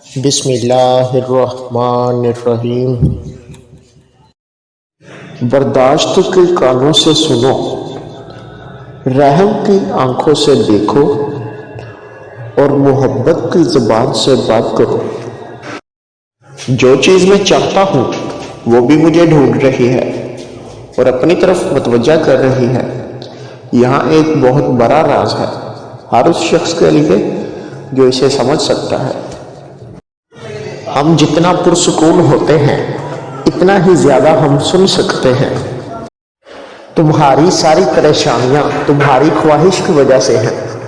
بسم اللہ الرحمن الرحیم۔ برداشت کے کانوں سے سنو، رحم کی آنکھوں سے دیکھو اور محبت کی زبان سے بات کرو۔ جو چیز میں چاہتا ہوں وہ بھی مجھے ڈھونڈ رہی ہے اور اپنی طرف متوجہ کر رہی ہے۔ یہاں ایک بہت بڑا راز ہے ہر اس شخص کے لیے جو اسے سمجھ سکتا ہے۔ ہم جتنا پرسکون ہوتے ہیں اتنا ہی زیادہ ہم سن سکتے ہیں۔ تمہاری ساری پریشانیاں تمہاری خواہش کی وجہ سے ہیں۔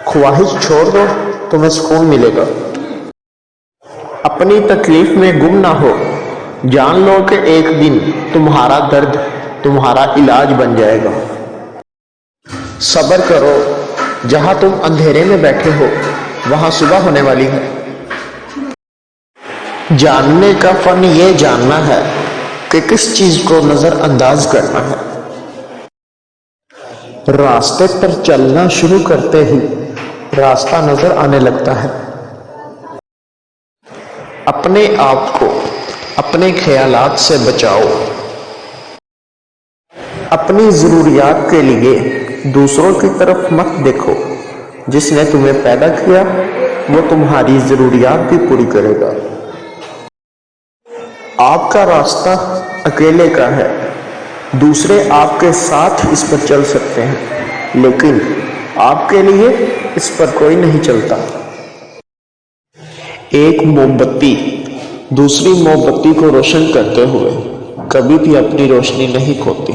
خواہش چھوڑ دو، تمہیں سکون ملے گا۔ اپنی تکلیف میں گم نہ ہو، جان لو کہ ایک دن تمہارا درد تمہارا علاج بن جائے گا۔ صبر کرو، جہاں تم اندھیرے میں بیٹھے ہو وہاں صبح ہونے والی ہے۔ جاننے کا فن یہ جاننا ہے کہ کس چیز کو نظر انداز کرنا ہے۔ راستے پر چلنا شروع کرتے ہی راستہ نظر آنے لگتا ہے۔ اپنے آپ کو اپنے خیالات سے بچاؤ۔ اپنی ضروریات کے لیے دوسروں کی طرف مت دیکھو۔ جس نے تمہیں پیدا کیا وہ تمہاری ضروریات بھی پوری کرے گا۔ آپ کا راستہ اکیلے کا ہے، دوسرے آپ کے ساتھ اس پر چل سکتے ہیں لیکن آپ کے لیے اس پر کوئی نہیں چلتا۔ ایک موم بتی دوسری موم بتی کو روشن کرتے ہوئے کبھی بھی اپنی روشنی نہیں کھوتی۔